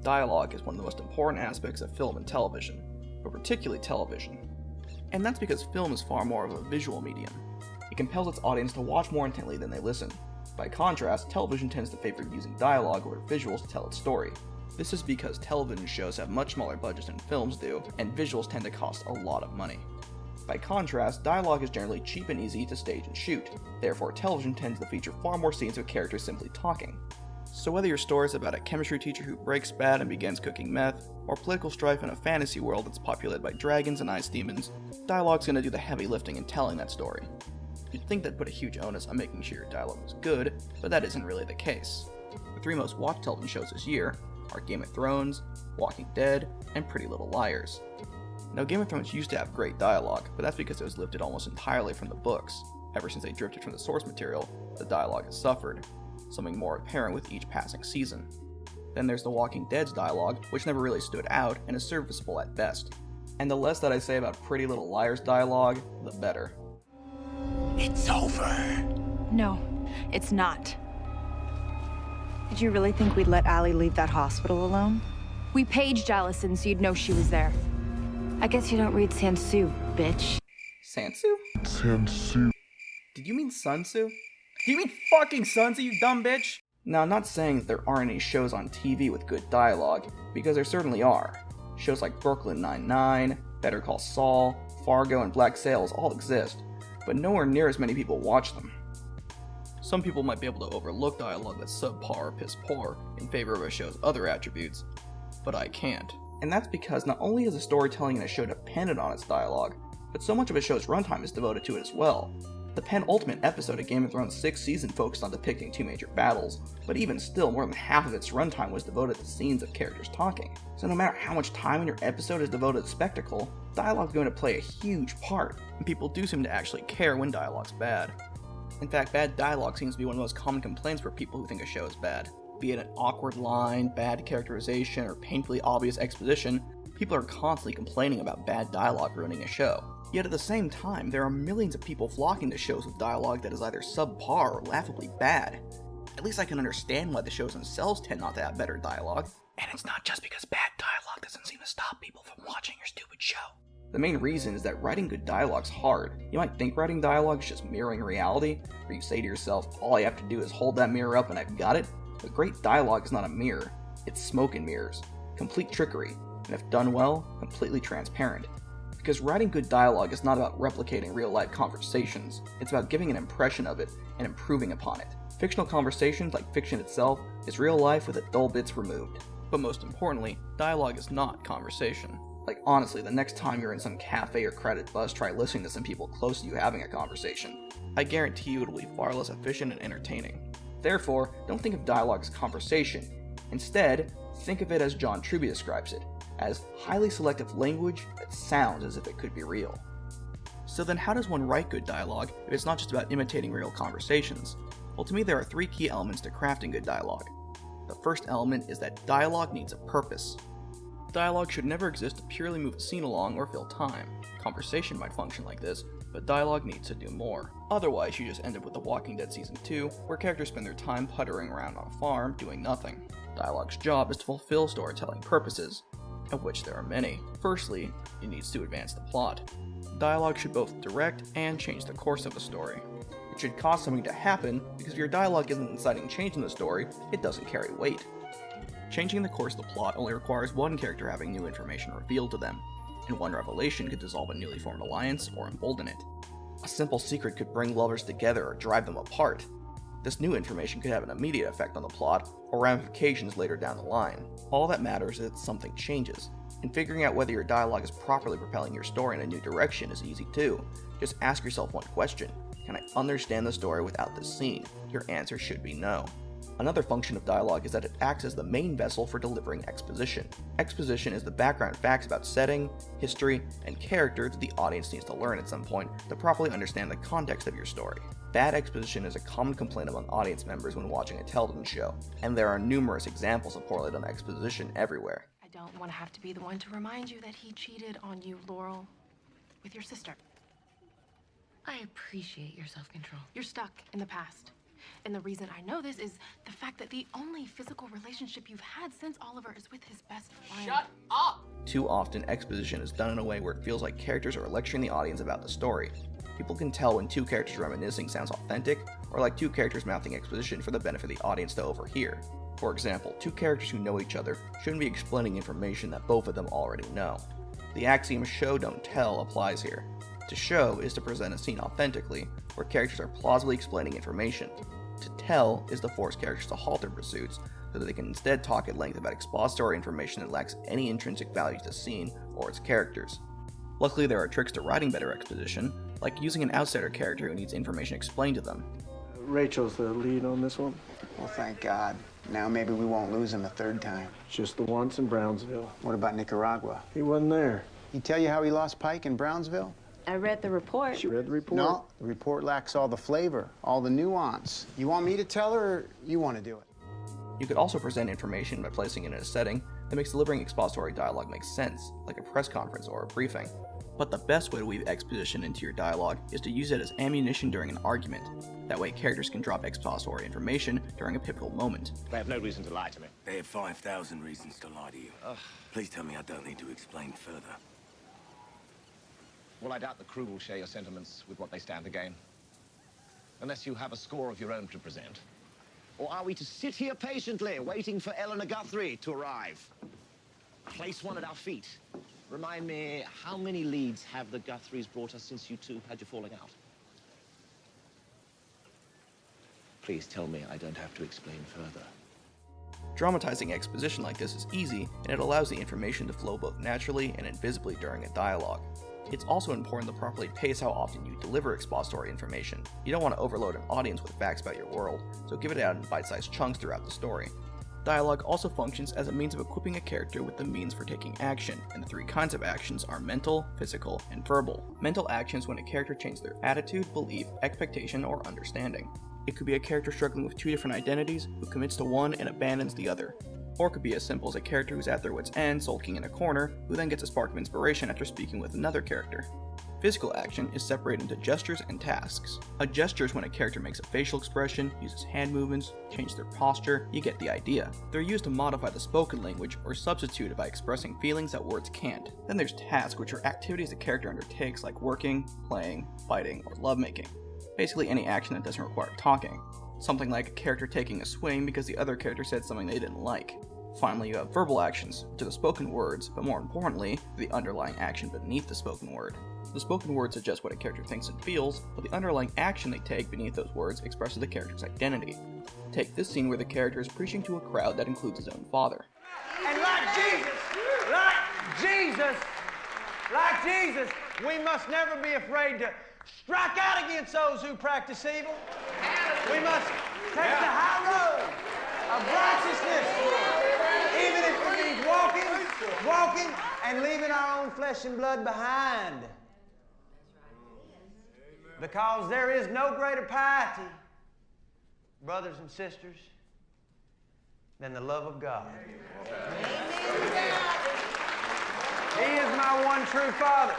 dialogue is one of the most important aspects of film and television, but particularly television. And that's because film is far more of a visual medium. It compels its audience to watch more intently than they listen. By contrast, television tends to favor using dialogue over visuals to tell its story. This is because television shows have much smaller budgets than films do, and visuals tend to cost a lot of money. By contrast, dialogue is generally cheap and easy to stage and shoot. Therefore, television tends to feature far more scenes of characters simply talking. So whether your story is about a chemistry teacher who breaks bad and begins cooking meth, or political strife in a fantasy world that's populated by dragons and ice demons, dialogue's gonna do the heavy lifting in telling that story. You'd think that'd put a huge onus on making sure your dialogue was good, but that isn't really the case. The 3 most watched television shows this year are Game of Thrones, Walking Dead, and Pretty Little Liars. Now, Game of Thrones used to have great dialogue, but that's because it was lifted almost entirely from the books. Ever since they drifted from the source material, the dialogue has suffered, something more apparent with each passing season. Then there's The Walking Dead's dialogue, which never really stood out and is serviceable at best. And the less that I say about Pretty Little Liars dialogue, the better. It's over. No, it's not. Did you really think we'd let Allie leave that hospital alone? We paged Allison so you'd know she was there. I guess you don't read Sansu, bitch. Sansu? Sansu. Did you mean Sun Tzu? Do you mean fucking Sun Tzu, you dumb bitch? Now, I'm not saying that there aren't any shows on TV with good dialogue, because there certainly are. Shows like Brooklyn Nine-Nine, Better Call Saul, Fargo, and Black Sails all exist, but nowhere near as many people watch them. Some people might be able to overlook dialogue that's subpar or piss poor in favor of a show's other attributes, but I can't. And that's because not only is the storytelling in a show dependent on its dialogue, but so much of a show's runtime is devoted to it as well. The penultimate episode of Game of Thrones' 6th season focused on depicting 2 major battles, but even still, more than half of its runtime was devoted to scenes of characters talking. So no matter how much time in your episode is devoted to spectacle, dialogue is going to play a huge part, and people do seem to actually care when dialogue's bad. In fact, bad dialogue seems to be one of the most common complaints for people who think a show is bad. Be it an awkward line, bad characterization, or painfully obvious exposition, people are constantly complaining about bad dialogue ruining a show. Yet at the same time, there are millions of people flocking to shows with dialogue that is either subpar or laughably bad. At least I can understand why the shows themselves tend not to have better dialogue. And it's not just because bad dialogue doesn't seem to stop people from watching your stupid show. The main reason is that writing good dialogue's hard. You might think writing dialogue is just mirroring reality, where you say to yourself, all I have to do is hold that mirror up and I've got it. But great dialogue is not a mirror, it's smoke and mirrors, complete trickery, and if done well, completely transparent. Because writing good dialogue is not about replicating real-life conversations, it's about giving an impression of it and improving upon it. Fictional conversations, like fiction itself, is real life with the dull bits removed. But most importantly, dialogue is not conversation. Like honestly, the next time you're in some cafe or crowded bus, try listening to some people close to you having a conversation. I guarantee you it'll be far less efficient and entertaining. Therefore, don't think of dialogue as conversation. Instead, think of it as John Truby describes it, as highly selective language that sounds as if it could be real. So then how does one write good dialogue if it's not just about imitating real conversations? Well, to me there are 3 key elements to crafting good dialogue. The first element is that dialogue needs a purpose. Dialogue should never exist to purely move a scene along or fill time. Conversation might function like this, but dialogue needs to do more. Otherwise, you just end up with The Walking Dead Season 2, where characters spend their time puttering around on a farm doing nothing. Dialogue's job is to fulfill storytelling purposes, of which there are many. Firstly, it needs to advance the plot. Dialogue should both direct and change the course of a story. It should cause something to happen, because if your dialogue isn't inciting change in the story, it doesn't carry weight. Changing the course of the plot only requires one character having new information revealed to them, and one revelation could dissolve a newly formed alliance or embolden it. A simple secret could bring lovers together or drive them apart. This new information could have an immediate effect on the plot, or ramifications later down the line. All that matters is that something changes, and figuring out whether your dialogue is properly propelling your story in a new direction is easy too. Just ask yourself one question: can I understand the story without this scene? Your answer should be no. Another function of dialogue is that it acts as the main vessel for delivering exposition. Exposition is the background facts about setting, history, and character that the audience needs to learn at some point to properly understand the context of your story. Bad exposition is a common complaint among audience members when watching a television show, and there are numerous examples of poorly done exposition everywhere. I don't want to have to be the one to remind you that he cheated on you, Laurel, with your sister. I appreciate your self-control. You're stuck in the past. And the reason I know this is the fact that the only physical relationship you've had since Oliver is with his best friend. Shut up! Too often, exposition is done in a way where it feels like characters are lecturing the audience about the story. People can tell when two characters reminiscing sounds authentic, or like two characters mouthing exposition for the benefit of the audience to overhear. For example, two characters who know each other shouldn't be explaining information that both of them already know. The axiom show don't tell applies here. To show is to present a scene authentically, where characters are plausibly explaining information. To tell is to force characters to halt their pursuits, so that they can instead talk at length about expository information that lacks any intrinsic value to the scene or its characters. Luckily, there are tricks to writing better exposition, like using an outsider character who needs information explained to them. Rachel's the lead on this one. Well, thank God. Now maybe we won't lose him a third time. Just the once in Brownsville. What about Nicaragua? He wasn't there. He tell you how he lost Pike in Brownsville? I read the report. She read the report? No, the report lacks all the flavor, all the nuance. You want me to tell her, or you want to do it? You could also present information by placing it in a setting that makes delivering expository dialogue make sense, like a press conference or a briefing. But the best way to weave exposition into your dialogue is to use it as ammunition during an argument. That way characters can drop expository information during a pivotal moment. They have no reason to lie to me. They have 5,000 reasons to lie to you. Please tell me I don't need to explain further. Well, I doubt the crew will share your sentiments with what they stand to gain. Unless you have a score of your own to present. Or are we to sit here patiently, waiting for Eleanor Guthrie to arrive? Place one at our feet. Remind me, how many leads have the Guthries brought us since you two had your falling out? Please tell me I don't have to explain further. Dramatizing exposition like this is easy, and it allows the information to flow both naturally and invisibly during a dialogue. It's also important to properly pace how often you deliver expository information. You don't want to overload an audience with facts about your world, so give it out in bite-sized chunks throughout the story. Dialogue also functions as a means of equipping a character with the means for taking action, and the three kinds of actions are mental, physical, and verbal. Mental actions when a character changes their attitude, belief, expectation, or understanding. It could be a character struggling with two different identities who commits to one and abandons the other. Or it could be as simple as a character who's at their wits' end, sulking in a corner, who then gets a spark of inspiration after speaking with another character. Physical action is separated into gestures and tasks. A gesture is when a character makes a facial expression, uses hand movements, changes their posture, you get the idea. They're used to modify the spoken language or substitute it by expressing feelings that words can't. Then there's tasks, which are activities the character undertakes like working, playing, fighting, or lovemaking. Basically any action that doesn't require talking. Something like a character taking a swing because the other character said something they didn't like. Finally, you have verbal actions, which are the spoken words, but more importantly, the underlying action beneath the spoken word. The spoken word suggests what a character thinks and feels, but the underlying action they take beneath those words expresses the character's identity. Take this scene where the character is preaching to a crowd that includes his own father. And like Jesus, we must never be afraid to strike out against those who practice evil. We must take the high road of righteousness, even if it means walking and leaving our own flesh and blood behind. Because there is no greater piety, brothers and sisters, than the love of God. He is my one true Father.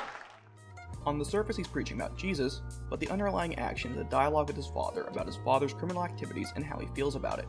On the surface, he's preaching about Jesus, but the underlying action is a dialogue with his father about his father's criminal activities and how he feels about it.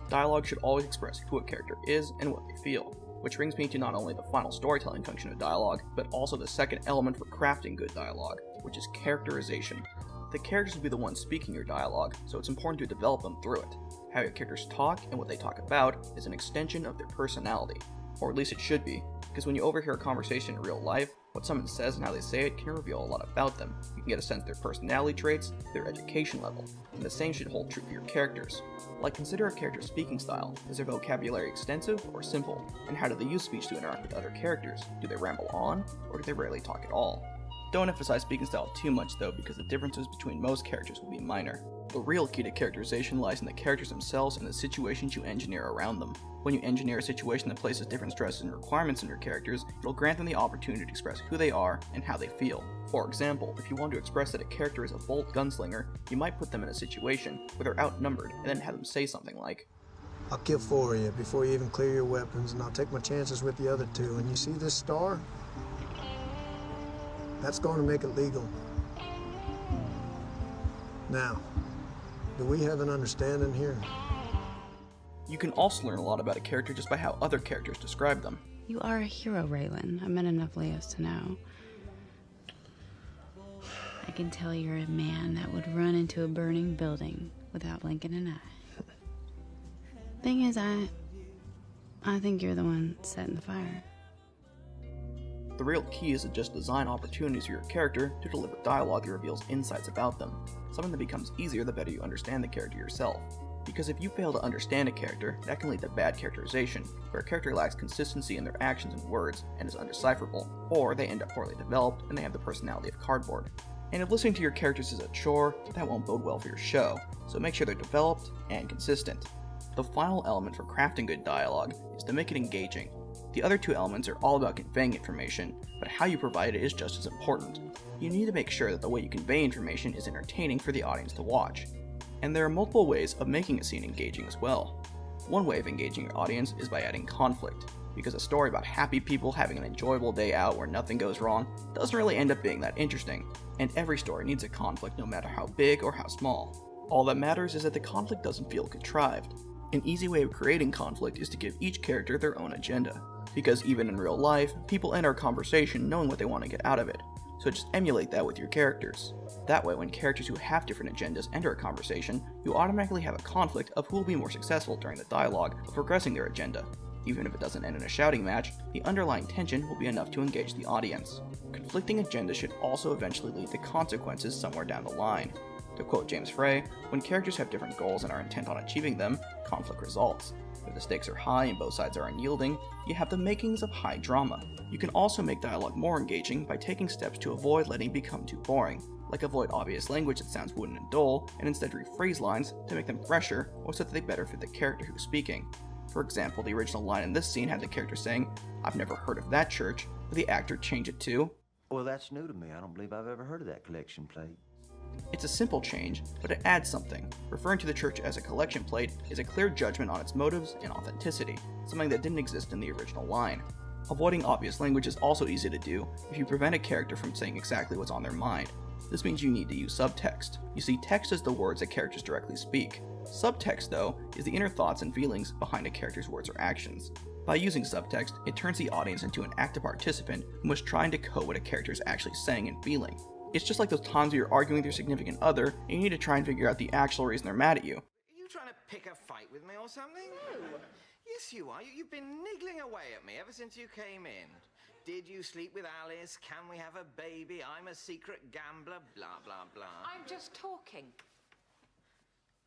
Dialogue should always express who a character is and what they feel, which brings me to not only the final storytelling function of dialogue, but also the second element for crafting good dialogue, which is characterization. The characters will be the ones speaking your dialogue, so it's important to develop them through it. How your characters talk and what they talk about is an extension of their personality, or at least it should be, because when you overhear a conversation in real life, what someone says and how they say it can reveal a lot about them. You can get a sense of their personality traits, their education level, and the same should hold true for your characters. Like, consider a character's speaking style. Is their vocabulary extensive or simple? And how do they use speech to interact with other characters? Do they ramble on, or do they rarely talk at all? Don't emphasize speaking style too much though, because the differences between most characters will be minor. The real key to characterization lies in the characters themselves and the situations you engineer around them. When you engineer a situation that places different stresses and requirements on your characters, it'll grant them the opportunity to express who they are and how they feel. For example, if you want to express that a character is a bold gunslinger, you might put them in a situation where they're outnumbered and then have them say something like, "I'll kill 4 of you before you even clear your weapons, and I'll take my chances with the other 2. And you see this star? That's going to make it legal. Now, Do we have an understanding here? You can also learn a lot about a character just by how other characters describe them. You are a hero, Raylan. I met enough Leos to know. I can tell you're a man that would run into a burning building without blinking an eye. Thing is, I think you're the one setting the fire. The real key is to just design opportunities for your character to deliver dialogue that reveals insights about them, something that becomes easier the better you understand the character yourself. Because if you fail to understand a character, that can lead to bad characterization, where a character lacks consistency in their actions and words and is undecipherable, or they end up poorly developed and they have the personality of cardboard. And if listening to your characters is a chore, that won't bode well for your show, so make sure they're developed and consistent. The final element for crafting good dialogue is to make it engaging. The other two elements are all about conveying information, but how you provide it is just as important. You need to make sure that the way you convey information is entertaining for the audience to watch. And there are multiple ways of making a scene engaging as well. One way of engaging your audience is by adding conflict, because a story about happy people having an enjoyable day out where nothing goes wrong doesn't really end up being that interesting, and every story needs a conflict no matter how big or how small. All that matters is that the conflict doesn't feel contrived. An easy way of creating conflict is to give each character their own agenda, because even in real life, people enter a conversation knowing what they want to get out of it, so just emulate that with your characters. That way, when characters who have different agendas enter a conversation, you automatically have a conflict of who will be more successful during the dialogue of progressing their agenda. Even if it doesn't end in a shouting match, the underlying tension will be enough to engage the audience. Conflicting agendas should also eventually lead to consequences somewhere down the line. To quote James Frey, when characters have different goals and are intent on achieving them, conflict results. If the stakes are high and both sides are unyielding, you have the makings of high drama. You can also make dialogue more engaging by taking steps to avoid letting it become too boring, like avoid obvious language that sounds wooden and dull, and instead rephrase lines to make them fresher or so that they better fit the character who's speaking. For example, the original line in this scene had the character saying, "I've never heard of that church," but the actor changed it to, Well, that's new to me. I don't believe I've ever heard of that collection plate. It's a simple change, but it adds something. Referring to the church as a collection plate is a clear judgment on its motives and authenticity, something that didn't exist in the original line. Avoiding obvious language is also easy to do if you prevent a character from saying exactly what's on their mind. This means you need to use subtext. You see, text is the words that characters directly speak. Subtext, though, is the inner thoughts and feelings behind a character's words or actions. By using subtext, it turns the audience into an active participant who must try and decode what a character is actually saying and feeling. It's just like those times where you're arguing with your significant other and you need to try and figure out the actual reason they're mad at you. Are you trying to pick a fight with me or something? No. Yes, you are. You've been niggling away at me ever since you came in. Did you sleep with Alice? Can we have a baby? I'm a secret gambler, blah, blah, blah. I'm just talking.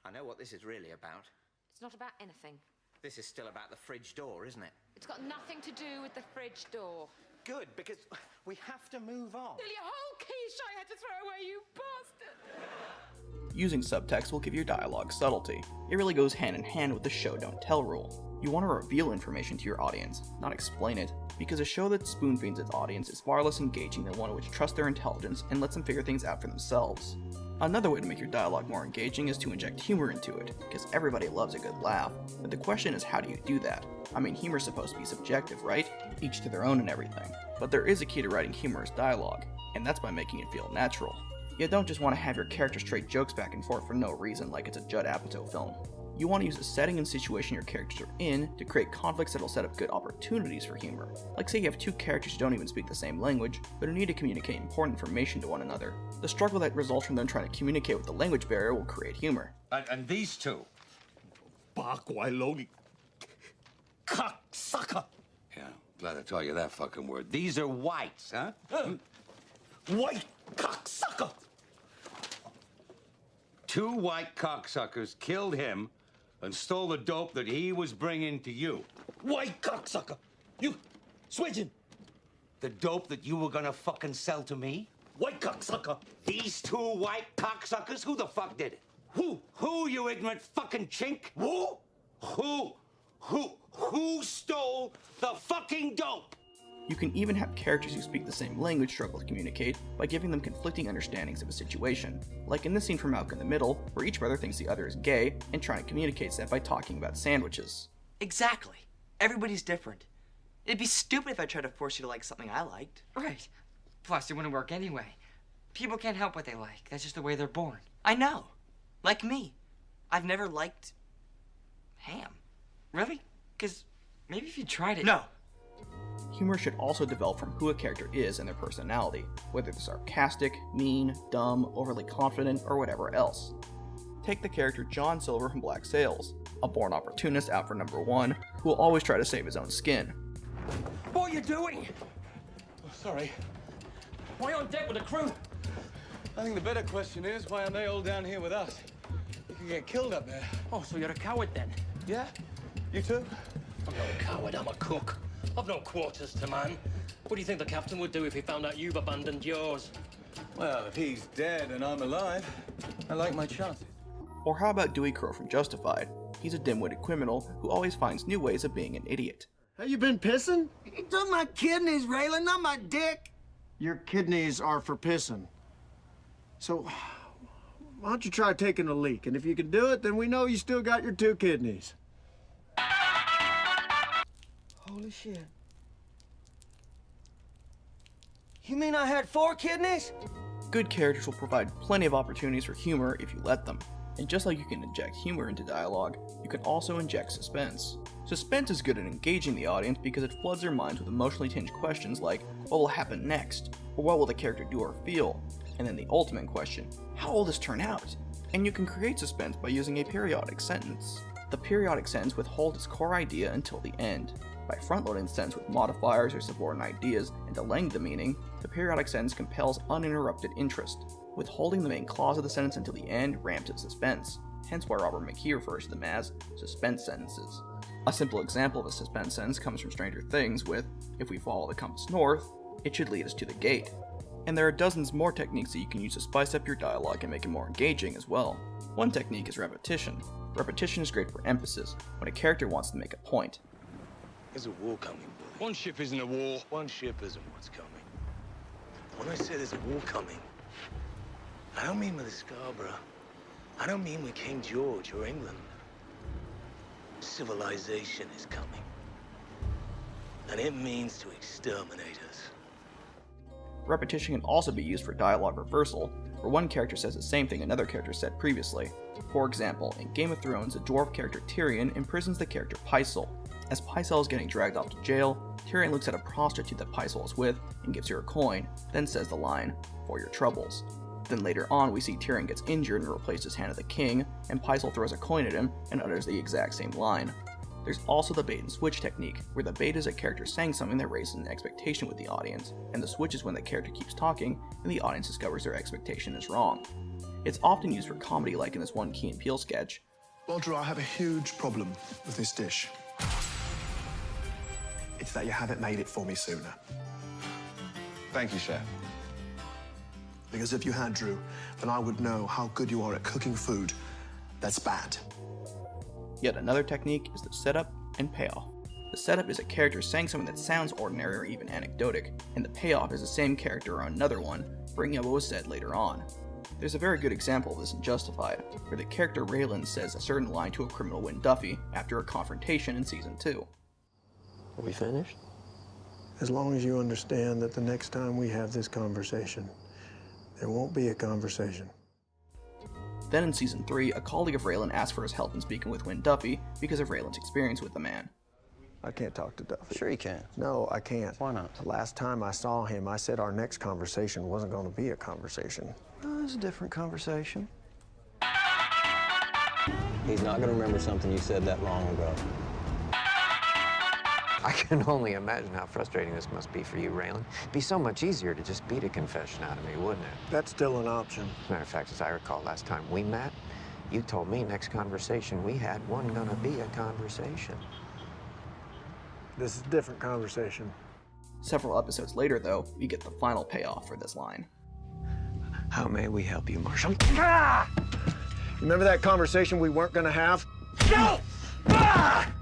I know what this is really about. It's not about anything. This is still about the fridge door, isn't it? It's got nothing to do with the fridge door. Good, because we have to move on. Nearly a whole quiche I had to throw away, you bastard! Using subtext will give your dialogue subtlety. It really goes hand in hand with the show don't tell rule. You want to reveal information to your audience, not explain it, because a show that spoon-feeds its audience is far less engaging than one which trusts their intelligence and lets them figure things out for themselves. Another way to make your dialogue more engaging is to inject humor into it, because everybody loves a good laugh, but the question is, how do you do that? I mean, humor's supposed to be subjective, right? Each to their own and everything. But there is a key to writing humorous dialogue, and that's by making it feel natural. You don't just want to have your characters trade jokes back and forth for no reason like it's a Judd Apatow film. You want to use the setting and situation your characters are in to create conflicts that'll set up good opportunities for humor. Like say you have two characters who don't even speak the same language, but who need to communicate important information to one another. The struggle that results from them trying to communicate with the language barrier will create humor. And these two? Cocksucker. Yeah, glad I taught you that fucking word. These are whites, huh? White cocksucker! Two white cocksuckers killed him and stole the dope that he was bringing to you. White cocksucker! You switching! The dope that you were gonna fucking sell to me? White cocksucker! These two white cocksuckers? Who the fuck did it? Who, you ignorant fucking chink? Who? Who stole the fucking dope? You can even have characters who speak the same language struggle to communicate by giving them conflicting understandings of a situation. Like in this scene from Malcolm in the Middle, where each brother thinks the other is gay and trying to communicate that by talking about sandwiches. Exactly. Everybody's different. It'd be stupid if I tried to force you to like something I liked. Right. Plus, it wouldn't work anyway. People can't help what they like. That's just the way they're born. I know. Like me. I've never liked ham. Really? Because maybe if you tried it... No. Humor should also develop from who a character is and their personality, whether they're sarcastic, mean, dumb, overly confident, or whatever else. Take the character John Silver from Black Sails, a born opportunist out for number one, who will always try to save his own skin. What are you doing? Oh, sorry. Why on deck with the crew? I think the better question is, why aren't they all down here with us? You can get killed up there. Oh, so you're a coward then? Yeah? You too? I'm not a coward, I'm a cook. I've no quarters to man. What do you think the captain would do if he found out you've abandoned yours? Well, if he's dead and I'm alive, I like my chances. Or how about Dewey Crow from Justified? He's a dim-witted criminal who always finds new ways of being an idiot. Have you been pissing? It's on my kidneys, Raylan, not my dick. Your kidneys are for pissing. So, why don't you try taking a leak? And if you can do it, then we know you still got your 2 kidneys. Holy shit. You mean I had 4 kidneys? Good characters will provide plenty of opportunities for humor if you let them. And just like you can inject humor into dialogue, you can also inject suspense. Suspense is good at engaging the audience because it floods their minds with emotionally tinged questions like, what will happen next? Or what will the character do or feel? And then the ultimate question, how will this turn out? And you can create suspense by using a periodic sentence. The periodic sentence withholds its core idea until the end. By front-loading the sentence with modifiers or subordinate ideas and delaying the meaning, the periodic sentence compels uninterrupted interest. Withholding the main clause of the sentence until the end ramps its suspense, hence why Robert McKee refers to them as suspense sentences. A simple example of a suspense sentence comes from Stranger Things with, if we follow the compass north, it should lead us to the gate. And there are dozens more techniques that you can use to spice up your dialogue and make it more engaging as well. One technique is repetition. Repetition is great for emphasis, when a character wants to make a point. There's a war coming, Bully. One ship isn't a war. One ship isn't what's coming. When I say there's a war coming, I don't mean with the Scarborough. I don't mean with King George or England. Civilization is coming. And it means to exterminate us. Repetition can also be used for dialogue reversal, where one character says the same thing another character said previously. For example, in Game of Thrones, the dwarf character Tyrion imprisons the character Pycelle. As Pycelle is getting dragged off to jail, Tyrion looks at a prostitute that Pycelle is with and gives her a coin, then says the line, "For your troubles." Then later on we see Tyrion gets injured and replaced his hand of the king, and Pycelle throws a coin at him and utters the exact same line. There's also the bait and switch technique, where the bait is a character saying something that raises an expectation with the audience, and the switch is when the character keeps talking and the audience discovers their expectation is wrong. It's often used for comedy, like in this one Key and Peele sketch. Audra, I have a huge problem with this dish. It's that you haven't made it for me sooner. Thank you, Chef. Because if you had, Drew, then I would know how good you are at cooking food that's bad. Yet another technique is the setup and payoff. The setup is a character saying something that sounds ordinary or even anecdotic, and the payoff is the same character or another one, bringing up what was said later on. There's a very good example of this in Justified, where the character Raylan says a certain line to a criminal Win Duffy after a confrontation in Season 2. Are we finished? As long as you understand that the next time we have this conversation, there won't be a conversation. Then in Season 3, a colleague of Raylan asks for his help in speaking with Win Duffy because of Raylan's experience with the man. I can't talk to Duffy. Sure you can. No, I can't. Why not? The last time I saw him, I said our next conversation wasn't going to be a conversation. Oh, it's a different conversation. He's not going to remember something you said that long ago. I can only imagine how frustrating this must be for you, Raylan. It'd be so much easier to just beat a confession out of me, wouldn't it? That's still an option. As a matter of fact, as I recall, last time we met, you told me next conversation we had wasn't gonna be a conversation. This is a different conversation. Several episodes later, though, we get the final payoff for this line. How may we help you, Marshal? Ah! Remember that conversation we weren't going to have? No! Ah!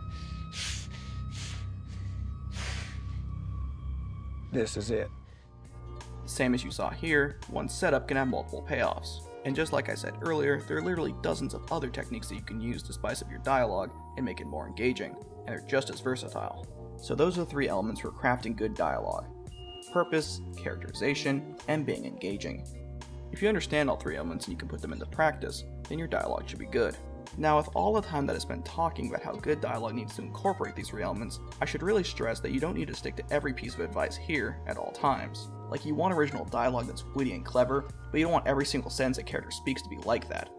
This is it. Same as you saw here, one setup can have multiple payoffs. And just like I said earlier, there are literally dozens of other techniques that you can use to spice up your dialogue and make it more engaging, and they're just as versatile. So those are the 3 elements for crafting good dialogue: purpose, characterization, and being engaging. If you understand all 3 elements and you can put them into practice, then your dialogue should be good. Now, with all the time that I spent talking about how good dialogue needs to incorporate these 3 elements, I should really stress that you don't need to stick to every piece of advice here at all times. Like, you want original dialogue that's witty and clever, but you don't want every single sentence a character speaks to be like that.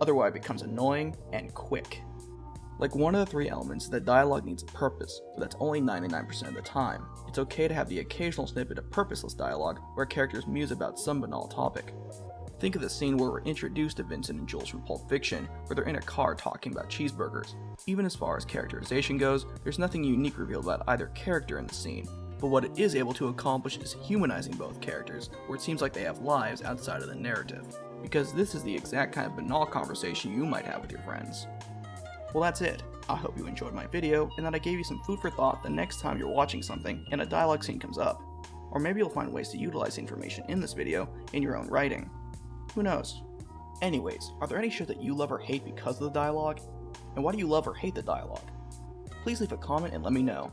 Otherwise it becomes annoying and quick. Like, one of the 3 elements is that dialogue needs a purpose, but that's only 99% of the time. It's okay to have the occasional snippet of purposeless dialogue where characters muse about some banal topic. Think of the scene where we're introduced to Vincent and Jules from Pulp Fiction, where they're in a car talking about cheeseburgers. Even as far as characterization goes, there's nothing unique revealed about either character in the scene, but what it is able to accomplish is humanizing both characters, where it seems like they have lives outside of the narrative. Because this is the exact kind of banal conversation you might have with your friends. Well, that's it. I hope you enjoyed my video, and that I gave you some food for thought the next time you're watching something and a dialogue scene comes up. Or maybe you'll find ways to utilize the information in this video in your own writing. Who knows? Anyways, are there any shows that you love or hate because of the dialogue? And why do you love or hate the dialogue? Please leave a comment and let me know.